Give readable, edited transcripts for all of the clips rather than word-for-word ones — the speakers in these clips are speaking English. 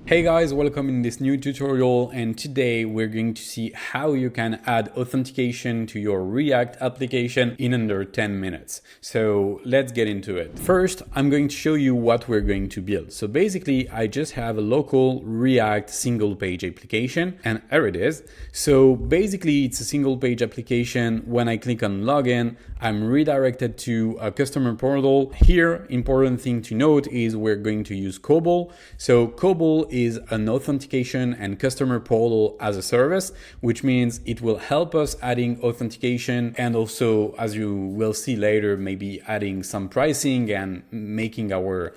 Hey guys, welcome in this new tutorial, and today we're going to see how you can add authentication to your React application in under 10 minutes. So let's get into it. First, I'm going to show you what we're going to build. So basically, I just have a local React single page application, and here it is. So basically, it's a single page application. When I click on login, I'm redirected to a customer portal. Here, important thing to note is we're going to use COBOL. So COBOL is an authentication and customer portal as a service, which means it will help us adding authentication and also, as you will see later, maybe adding some pricing and making our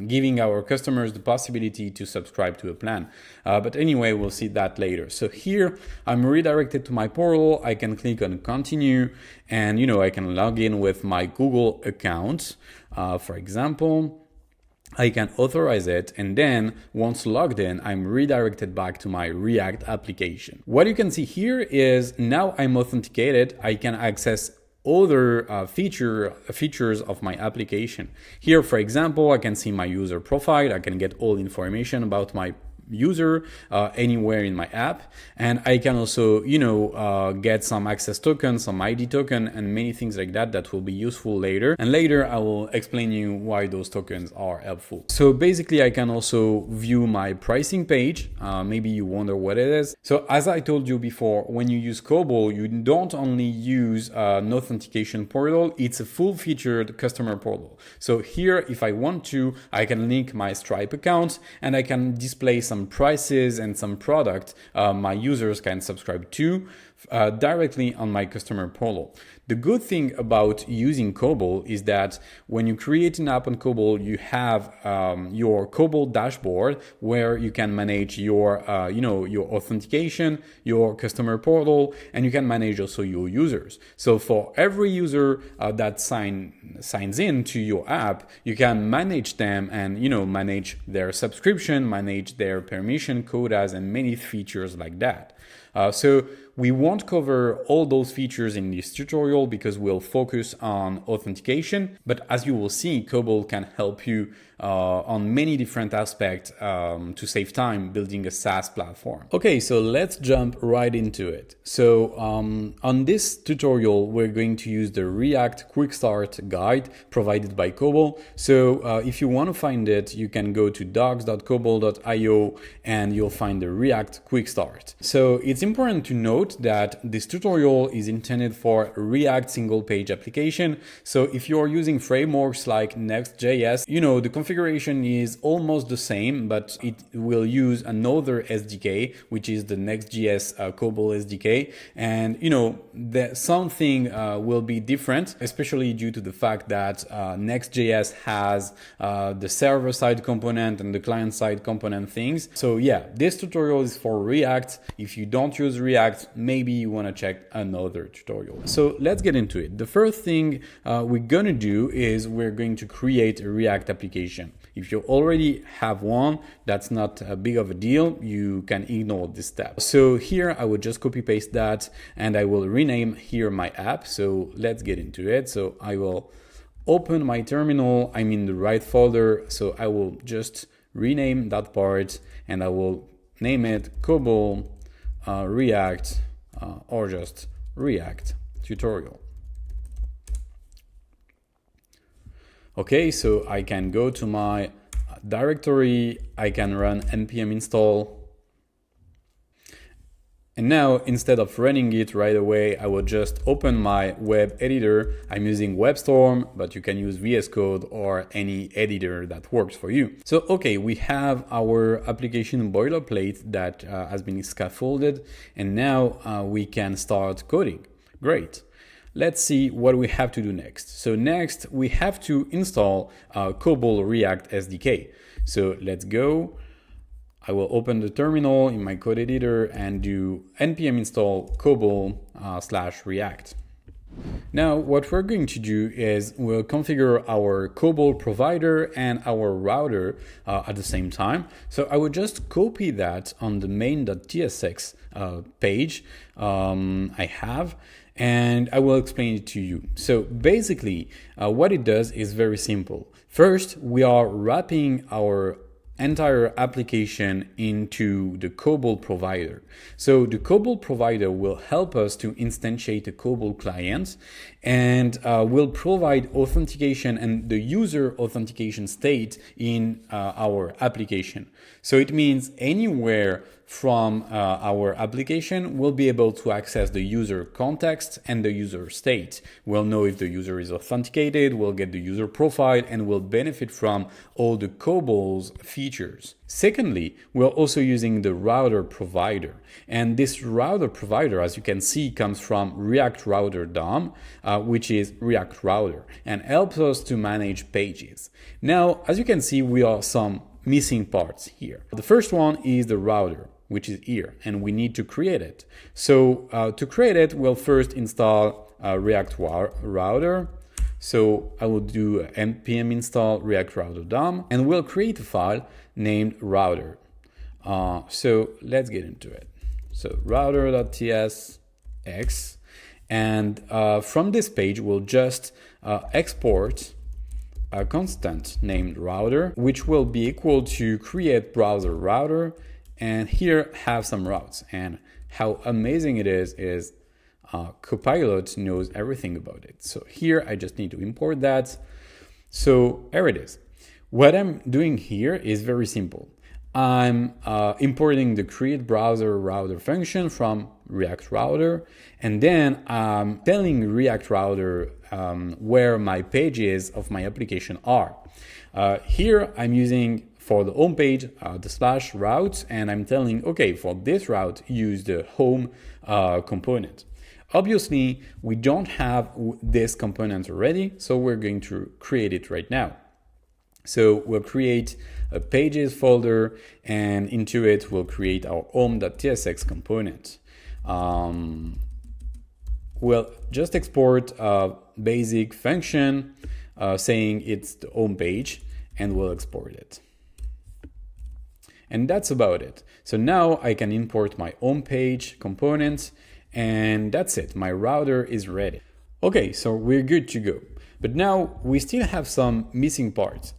giving our customers the possibility to subscribe to a plan. But anyway, we'll see that later. So here I'm redirected to my portal. I can click on continue, and I can log in with my Google account, for example. I can authorize it, and then once logged in, I'm redirected back to my React application. What you can see here is now I'm authenticated. I can access other features of my application. Here, for example, I can see my user profile. I can get all information about my user anywhere in my app, and I can also get some access token, some ID token, and many things like that will be useful later. And later I will explain you why those tokens are helpful. So basically I can also view my pricing page. Maybe you wonder what it is. So as I told you before, when you use COBOL, you don't only use an authentication portal, it's a full featured customer portal. So here, if I want to, I can link my Stripe account and I can display some prices and some product my users can subscribe to directly on my customer portal. The good thing about using COBOL is that when you create an app on COBOL, you have your COBOL dashboard where you can manage your your authentication, your customer portal, and you can manage also your users. So for every user that signs in to your app, you can manage them and manage their subscription, manage their permission quotas, and many features like that. So we won't cover all those features in this tutorial because we'll focus on authentication, but as you will see, COBOL can help you on many different aspects to save time building a SaaS platform. Okay, so let's jump right into it. So on this tutorial, we're going to use the React Quick Start guide provided by COBOL. So if you want to find it, you can go to docs.cobol.io and you'll find the React Quick Start. So it's important to note that this tutorial is intended for React single page application. So if you're using frameworks like Next.js, the configuration is almost the same, but it will use another SDK, which is the Next.js COBOL SDK. And something will be different, especially due to the fact that Next.js has the server-side component and the client-side component things. So yeah, this tutorial is for React. If you don't use React, maybe you want to check another tutorial. So let's get into it. The first thing we're going to do is we're going to create a React application. If you already have one, that's not a big of a deal. You can ignore this step. So here I would just copy paste that and I will rename here my app. So let's get into it. So I will open my terminal. I'm in the right folder. So I will just rename that part and I will name it COBOL React or just React tutorial. Okay, so I can go to my directory, I can run npm install. And now, instead of running it right away, I will just open my web editor. I'm using WebStorm, but you can use VS Code or any editor that works for you. So, okay, we have our application boilerplate that has been scaffolded, and now we can start coding. Great. Let's see what we have to do next. So next, we have to install COBOL React SDK. So let's go. I will open the terminal in my code editor and do npm install COBOL /React. Now, what we're going to do is we'll configure our COBOL provider and our router at the same time. So I would just copy that on the main.tsx page I have, and I will explain it to you. So basically, what it does is very simple. First, we are wrapping our entire application into the COBOL provider. So the COBOL provider will help us to instantiate a COBOL client and will provide authentication and the user authentication state in our application. So it means anywhere from our application, we'll be able to access the user context and the user state. We'll know if the user is authenticated, we'll get the user profile, and we'll benefit from all the COBOL's features. Secondly, we're also using the router provider. And this router provider, as you can see, comes from React Router DOM, which is React Router, and helps us to manage pages. Now, as you can see, we are some missing parts here. The first one is the router, which is here, and we need to create it. So to create it, we'll first install React Router. So I will do npm install React Router DOM, and we'll create a file named router. So let's get into it. So router.tsx, and from this page, we'll just export a constant named router, which will be equal to create browser router, and here have some routes. And how amazing it is Copilot knows everything about it. So here I just need to import that. So here it is. What I'm doing here is very simple. I'm importing the create browser router function from React Router, and then I'm telling React Router where my pages of my application are. Here I'm using for the home page the slash routes, and I'm telling, okay, for this route, use the home component. Obviously, we don't have this component already, so we're going to create it right now. So we'll create a pages folder, and into it we'll create our home.tsx component. We'll just export a basic function saying it's the home page, and we'll export it. And that's about it. So now I can import my home page component, and that's it. My router is ready. Okay, so we're good to go. But now we still have some missing parts,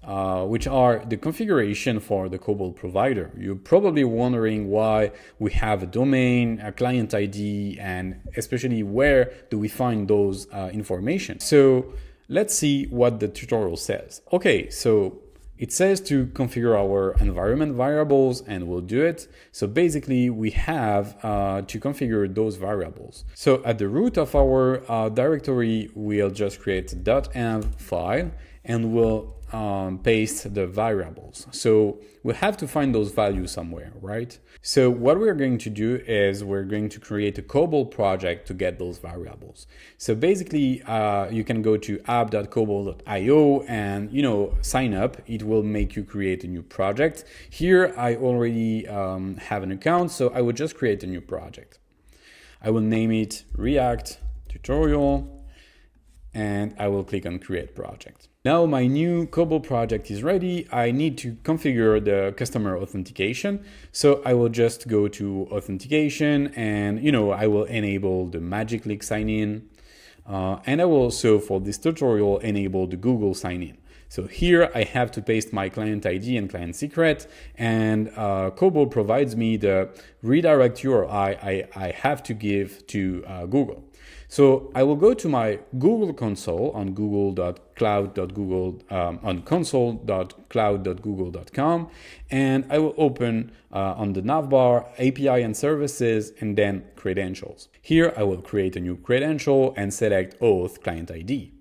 which are the configuration for the COBOL provider. You're probably wondering why we have a domain, a client ID, and especially where do we find those information. So let's see what the tutorial says. Okay, so it says to configure our environment variables, and we'll do it. So basically we have to configure those variables. So at the root of our directory, we'll just create a .env file, and we'll paste the variables. So we'll have to find those values somewhere, right? So what we're going to do is we're going to create a COBOL project to get those variables. So basically, you can go to app.cobol.io and sign up. It will make you create a new project. Here, I already have an account, so I would just create a new project. I will name it React Tutorial, and I will click on Create Project. Now my new COBOL project is ready. I need to configure the customer authentication. So I will just go to authentication, and I will enable the magic click sign in. And I will also, for this tutorial, enable the Google sign in. So here I have to paste my client ID and client secret, and COBOL provides me the redirect URI I have to give to Google. So I will go to my Google console on on console.cloud.google.com, and I will open on the navbar API and services, and then credentials. Here I will create a new credential and select auth client ID.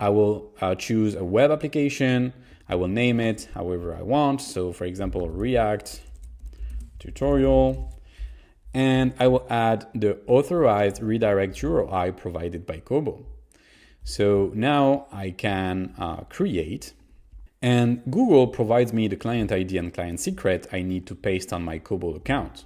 I will choose a web application. I will name it however I want. So for example, React Tutorial. And I will add the authorized redirect URI provided by COBOL. So now I can create, and Google provides me the client ID and client secret I need to paste on my COBOL account.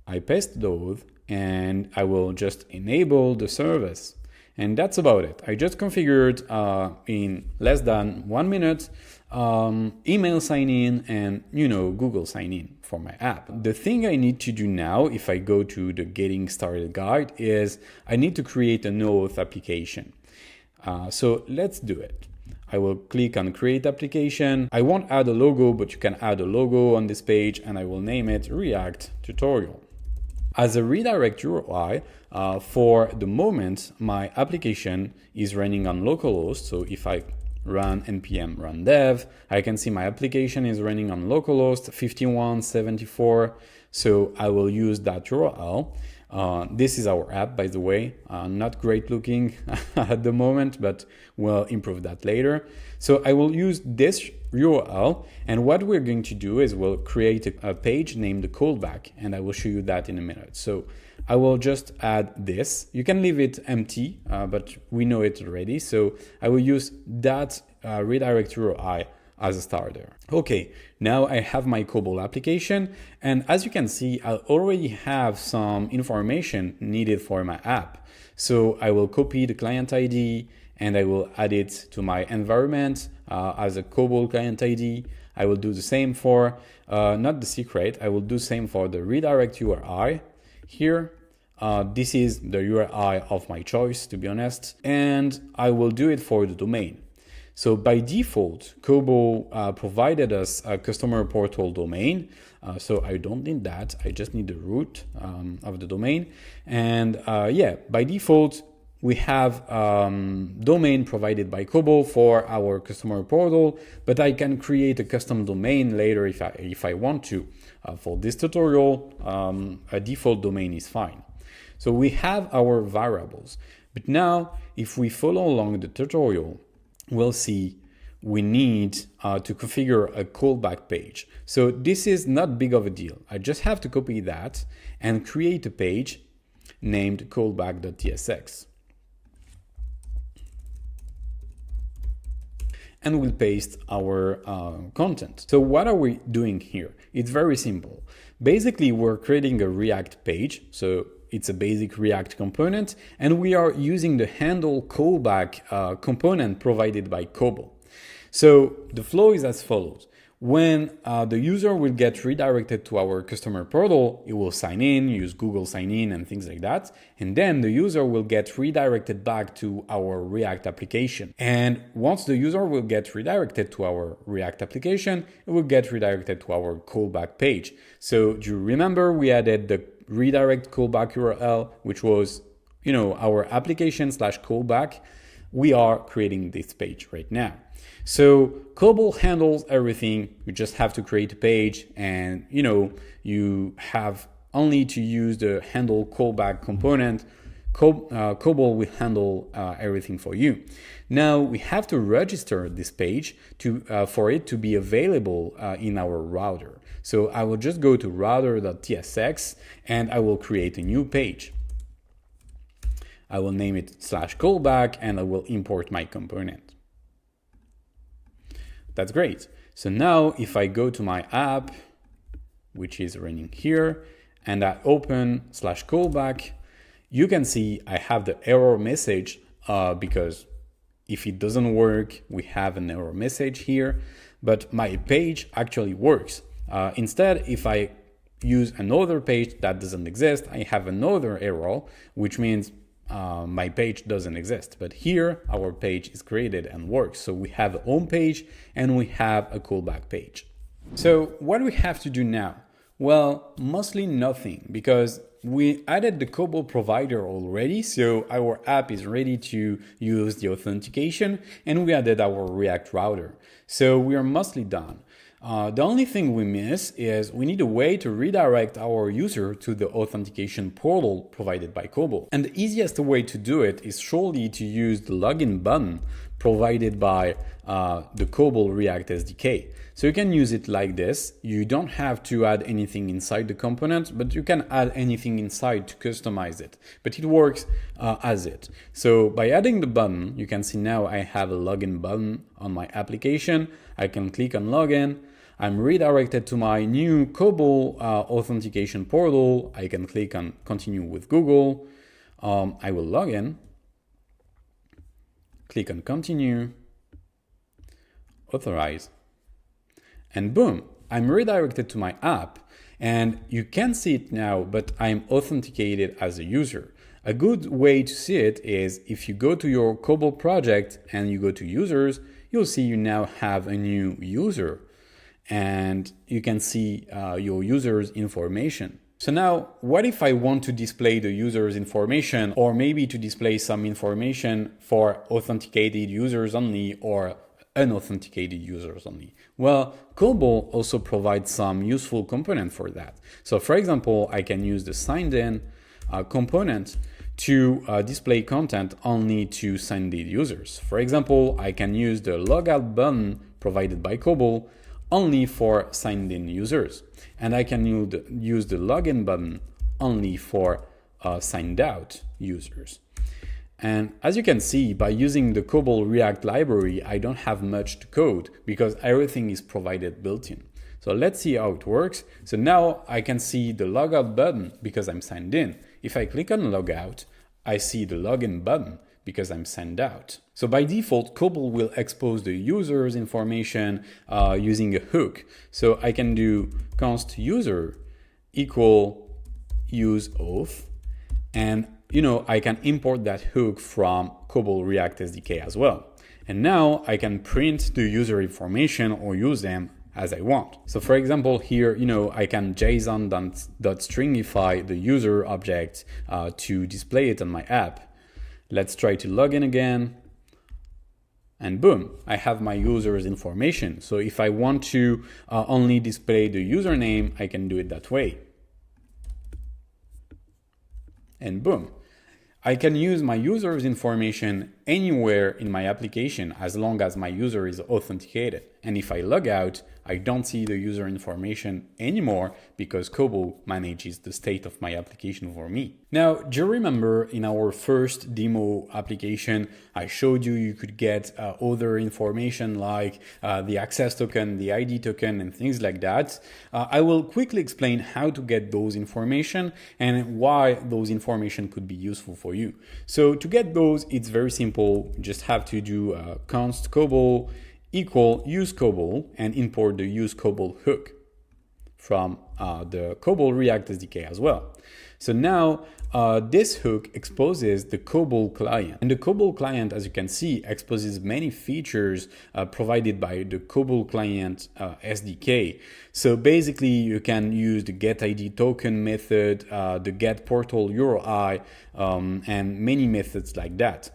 I paste those, and I will just enable the service. And that's about it. I just configured in less than 1 minute email sign in and Google sign in for my app. The thing I need to do now, if I go to the getting started guide, is I need to create an auth application. So let's do it. I will click on create application. I won't add a logo, but you can add a logo on this page, and I will name it React tutorial. As a redirect URI, for the moment, my application is running on localhost. So if I run npm run dev, I can see my application is running on localhost 5174. So I will use that URL. This is our app, by the way, not great looking at the moment, but we'll improve that later. So I will use this URL, and what we're going to do is we'll create a page named the callback, and I will show you that in a minute. So I will just add this. You can leave it empty, but we know it already. So I will use that redirect URI as a starter. Okay, now I have my COBOL application, and as you can see, I already have some information needed for my app. So I will copy the client ID and I will add it to my environment as a COBOL client ID. I will do the same for, not the secret, I will do the same for the redirect URI here. This is the URI of my choice, to be honest, and I will do it for the domain. So by default, COBOL provided us a customer portal domain. So I don't need that. I just need the root of the domain. And yeah, by default, we have domain provided by COBOL for our customer portal, but I can create a custom domain later if I want to. For this tutorial, a default domain is fine. So we have our variables. But now, if we follow along the tutorial, we'll see we need to configure a callback page. So this is not big of a deal. I just have to copy that and create a page named callback.tsx. And we'll paste our content. So what are we doing here? It's very simple. Basically, we're creating a React page. So it's a basic React component, and we are using the handle callback component provided by COBOL. So the flow is as follows. When the user will get redirected to our customer portal, it will sign in, use Google sign in and things like that. And then the user will get redirected back to our React application. And once the user will get redirected to our React application, it will get redirected to our callback page. So do you remember we added the redirect callback URL, which was, our application /callback. We are creating this page right now. So COBOL handles everything. You just have to create a page, and you have only to use the handle callback component. COBOL will handle everything for you. Now we have to register this page for it to be available in our router. So I will just go to router.tsx and I will create a new page. I will name it /callback and I will import my component. That's great. So now if I go to my app, which is running here, and I open /callback, you can see I have the error message because if it doesn't work, we have an error message here, but my page actually works. Instead, if I use another page that doesn't exist, I have another error, which means my page doesn't exist. But here, our page is created and works. So we have a home page and we have a callback page. So what do we have to do now? Well, mostly nothing, because we added the COBOL provider already. So our app is ready to use the authentication, and we added our React router. So we are mostly done. The only thing we miss is we need a way to redirect our user to the authentication portal provided by COBOL. And the easiest way to do it is surely to use the login button provided by the COBOL React SDK. So you can use it like this. You don't have to add anything inside the component, but you can add anything inside to customize it. But it works as it. So by adding the button, you can see now I have a login button on my application. I can click on login. I'm redirected to my new COBOL authentication portal. I can click on continue with Google. I will log in. Click on continue. Authorize. And boom, I'm redirected to my app, and you can see it now, but I'm authenticated as a user. A good way to see it is if you go to your Cobol project and you go to users, you'll see you now have a new user and you can see your user's information. So now, what if I want to display the user's information, or maybe to display some information for authenticated users only or unauthenticated users only? Well, Cobol also provides some useful component for that. So for example, I can use the signed in component to display content only to signed in users. For example, I can use the logout button provided by Cobol only for signed in users. And I can use the login button only for signed out users. And as you can see, by using the Cobol React library, I don't have much to code because everything is provided built-in. So let's see how it works. So now I can see the logout button because I'm signed in. If I click on logout, I see the login button because I'm signed out. So by default, Cobol will expose the user's information using a hook. So I can do const user equal use auth, and I can import that hook from Cobol React SDK as well. And now I can print the user information or use them as I want. So for example, here, I can JSON.stringify the user object to display it on my app. Let's try to log in again. And boom, I have my user's information. So if I want to only display the username, I can do it that way. And boom, I can use my user's information anywhere in my application as long as my user is authenticated. And if I log out, I don't see the user information anymore because Cobol manages the state of my application for me. Now, do you remember in our first demo application, I showed you could get other information like the access token, the ID token, and things like that. I will quickly explain how to get those information and why those information could be useful for you. So to get those, it's very simple. You just have to do const Cobol equal use Cobol and import the use Cobol hook from the Cobol React SDK as well. So now this hook exposes the Cobol client. And the Cobol client, as you can see, exposes many features provided by the Cobol client SDK. So basically, you can use the getID token method, the getPortal URI, and many methods like that.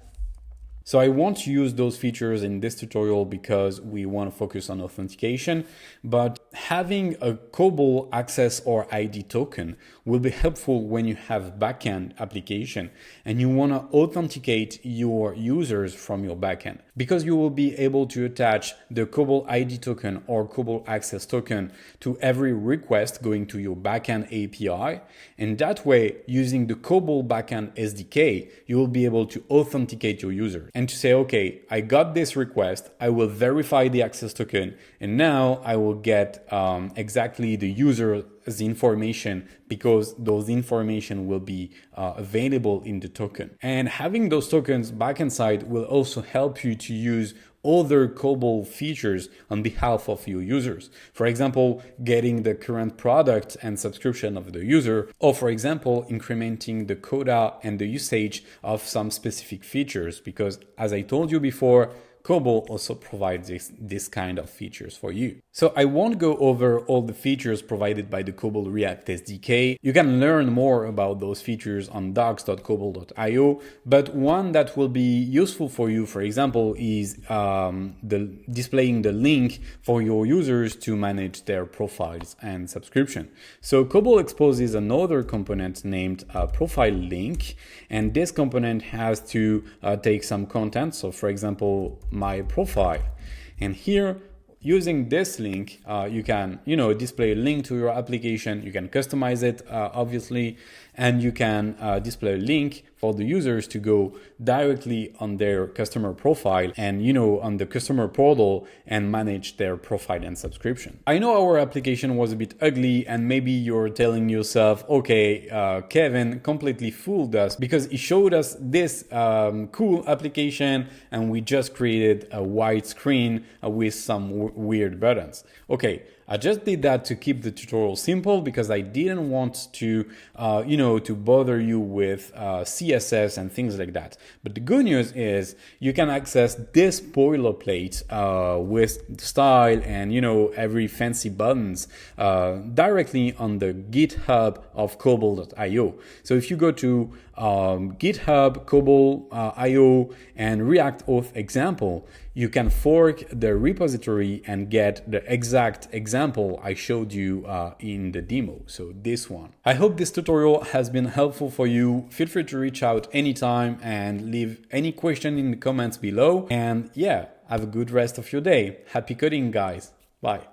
So I won't use those features in this tutorial because we want to focus on authentication, but having a Cobol access or ID token will be helpful when you have backend application and you want to authenticate your users from your backend, because you will be able to attach the Cobol ID token or Cobol access token to every request going to your backend API. And that way, using the Cobol backend SDK, you will be able to authenticate your users and to say, okay, I got this request, I will verify the access token, and now I will get exactly the user's information because those information will be available in the token. And having those tokens back inside will also help you to use other Cobol features on behalf of your users. For example, getting the current product and subscription of the user, or for example, incrementing the quota and the usage of some specific features, because as I told you before, Cobol also provides this kind of features for you. So I won't go over all the features provided by the Cobol React SDK. You can learn more about those features on docs.cobol.io, but one that will be useful for you, for example, is displaying the link for your users to manage their profiles and subscription. So Cobol exposes another component named profile link, and this component has to take some content. So for example, my profile, and here using this link you can display a link to your application. You can customize it obviously, and you can display a link for the users to go directly on their customer profile and on the customer portal and manage their profile and subscription. I know our application was a bit ugly, and maybe you're telling yourself, okay, Kevin completely fooled us because he showed us this cool application and we just created a white screen with some weird buttons. Okay, I just did that to keep the tutorial simple because I didn't want to, to bother you with CSS and things like that. But the good news is you can access this boilerplate with style and, every fancy buttons directly on the GitHub of Cobol.io. So if you go to GitHub, Cobol.io and React Auth example, you can fork the repository and get the exact example I showed you in the demo. So this one. I hope this tutorial has been helpful for you. Feel free to reach out anytime and leave any question in the comments below. And yeah, have a good rest of your day. Happy coding, guys. Bye.